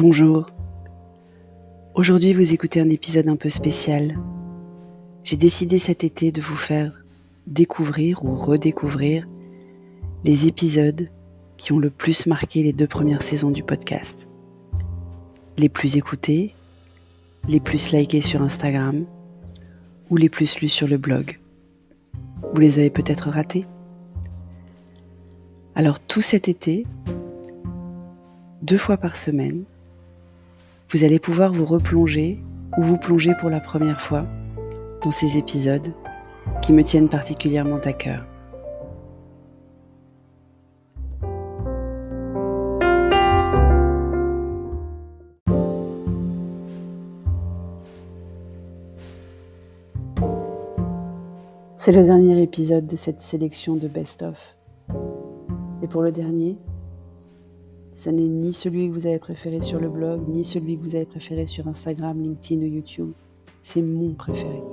Bonjour. Aujourd'hui, vous écoutez un épisode un peu spécial. J'ai décidé cet été de vous faire découvrir ou redécouvrir les épisodes qui ont le plus marqué les 2 premières saisons du podcast. Les plus écoutés, les plus likés sur Instagram ou les plus lus sur le blog. Vous les avez peut-être ratés. Alors tout cet été, 2 fois par semaine, vous allez pouvoir vous replonger ou vous plonger pour la première fois dans ces épisodes qui me tiennent particulièrement à cœur. C'est le dernier épisode de cette sélection de best-of. Et pour le dernier, ce n'est ni celui que vous avez préféré sur le blog, ni celui que vous avez préféré sur Instagram, LinkedIn ou YouTube. C'est mon préféré.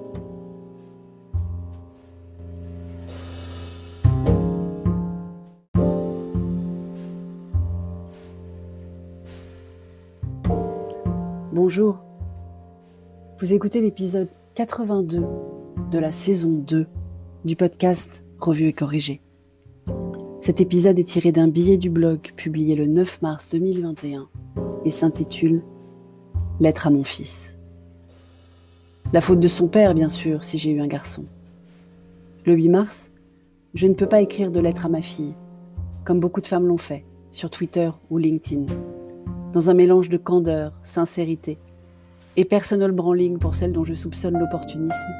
Bonjour. Vous écoutez l'épisode 82 de la saison 2 du podcast Revue et Corrigée. Cet épisode est tiré d'un billet du blog publié le 9 mars 2021 et s'intitule « Lettre à mon fils ». La faute de son père, bien sûr, si j'ai eu un garçon. Le 8 mars, je ne peux pas écrire de lettre à ma fille, comme beaucoup de femmes l'ont fait, sur Twitter ou LinkedIn, dans un mélange de candeur, sincérité et personal branding pour celle dont je soupçonne l'opportunisme,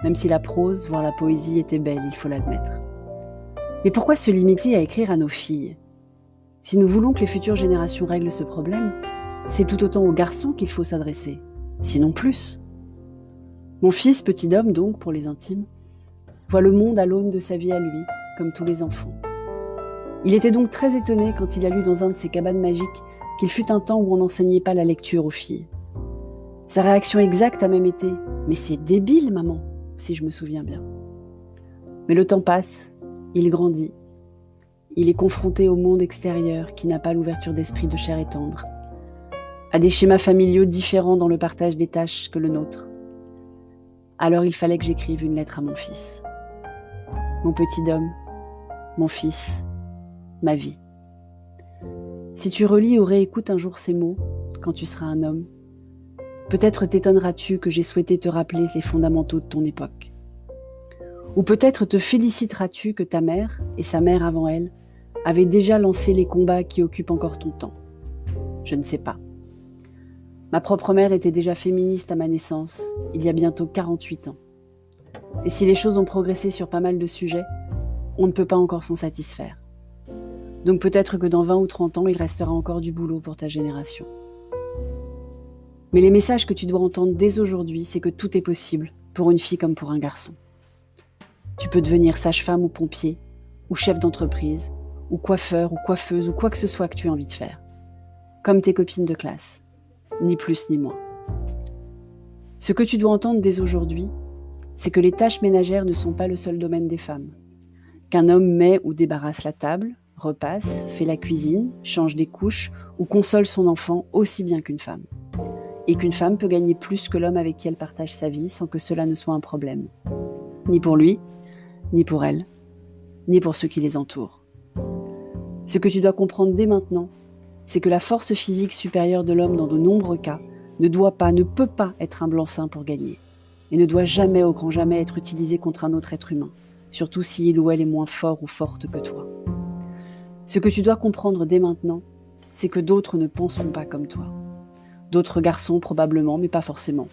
même si la prose, voire la poésie était belle, il faut l'admettre. Mais pourquoi se limiter à écrire à nos filles ? Si nous voulons que les futures générations règlent ce problème, c'est tout autant aux garçons qu'il faut s'adresser, sinon plus. Mon fils, petit homme donc, pour les intimes, voit le monde à l'aune de sa vie à lui, comme tous les enfants. Il était donc très étonné quand il a lu dans un de ses cabanes magiques qu'il fut un temps où on n'enseignait pas la lecture aux filles. Sa réaction exacte a même été « Mais c'est débile, maman !» si je me souviens bien. Mais le temps passe, il grandit. Il est confronté au monde extérieur qui n'a pas l'ouverture d'esprit de chair et tendre, à des schémas familiaux différents dans le partage des tâches que le nôtre. Alors il fallait que j'écrive une lettre à mon fils. Mon petit homme, mon fils, ma vie. Si tu relis ou réécoutes un jour ces mots, quand tu seras un homme, peut-être t'étonneras-tu que j'ai souhaité te rappeler les fondamentaux de ton époque. Ou peut-être te féliciteras-tu que ta mère, et sa mère avant elle, avaient déjà lancé les combats qui occupent encore ton temps. Je ne sais pas. Ma propre mère était déjà féministe à ma naissance, il y a bientôt 48 ans. Et si les choses ont progressé sur pas mal de sujets, on ne peut pas encore s'en satisfaire. Donc peut-être que dans 20 ou 30 ans, il restera encore du boulot pour ta génération. Mais les messages que tu dois entendre dès aujourd'hui, c'est que tout est possible, pour une fille comme pour un garçon. Tu peux devenir sage-femme ou pompier, ou chef d'entreprise, ou coiffeur ou coiffeuse, ou quoi que ce soit que tu as envie de faire. Comme tes copines de classe, ni plus ni moins. Ce que tu dois entendre dès aujourd'hui, c'est que les tâches ménagères ne sont pas le seul domaine des femmes. Qu'un homme met ou débarrasse la table, repasse, fait la cuisine, change des couches, ou console son enfant aussi bien qu'une femme. Et qu'une femme peut gagner plus que l'homme avec qui elle partage sa vie sans que cela ne soit un problème. Ni pour lui, ni pour elle, ni pour ceux qui les entourent. Ce que tu dois comprendre dès maintenant, c'est que la force physique supérieure de l'homme dans de nombreux cas ne peut pas être un blanc-seing pour gagner, et ne doit jamais au grand jamais être utilisée contre un autre être humain, surtout si il ou elle est moins fort ou forte que toi. Ce que tu dois comprendre dès maintenant, c'est que d'autres ne penseront pas comme toi. D'autres garçons probablement, mais pas forcément.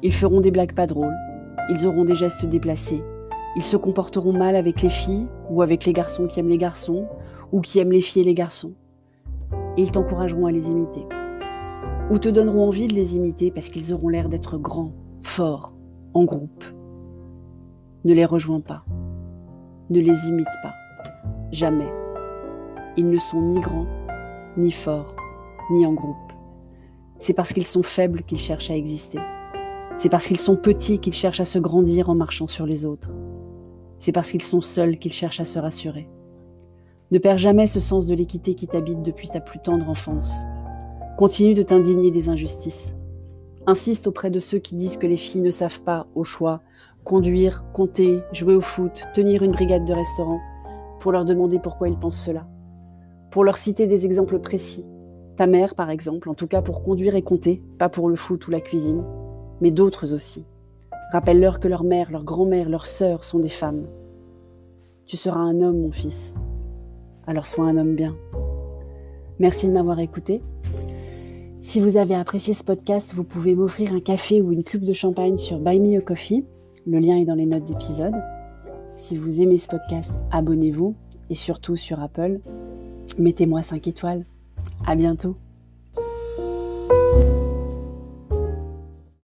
Ils feront des blagues pas drôles, ils auront des gestes déplacés, ils se comporteront mal avec les filles ou avec les garçons qui aiment les garçons ou qui aiment les filles et les garçons. Et ils t'encourageront à les imiter. Ou te donneront envie de les imiter parce qu'ils auront l'air d'être grands, forts, en groupe. Ne les rejoins pas. Ne les imite pas. Jamais. Ils ne sont ni grands, ni forts, ni en groupe. C'est parce qu'ils sont faibles qu'ils cherchent à exister. C'est parce qu'ils sont petits qu'ils cherchent à se grandir en marchant sur les autres. C'est parce qu'ils sont seuls qu'ils cherchent à se rassurer. Ne perds jamais ce sens de l'équité qui t'habite depuis ta plus tendre enfance. Continue de t'indigner des injustices. Insiste auprès de ceux qui disent que les filles ne savent pas, au choix, conduire, compter, jouer au foot, tenir une brigade de restaurant, pour leur demander pourquoi ils pensent cela. Pour leur citer des exemples précis. Ta mère, par exemple, en tout cas pour conduire et compter, pas pour le foot ou la cuisine, mais d'autres aussi. Rappelle-leur que leur mère, leur grand-mère, leurs sœurs sont des femmes. Tu seras un homme, mon fils. Alors sois un homme bien. Merci de m'avoir écouté. Si vous avez apprécié ce podcast, vous pouvez m'offrir un café ou une coupe de champagne sur Buy Me a Coffee. Le lien est dans les notes d'épisode. Si vous aimez ce podcast, abonnez-vous. Et surtout sur Apple, mettez-moi 5 étoiles. À bientôt.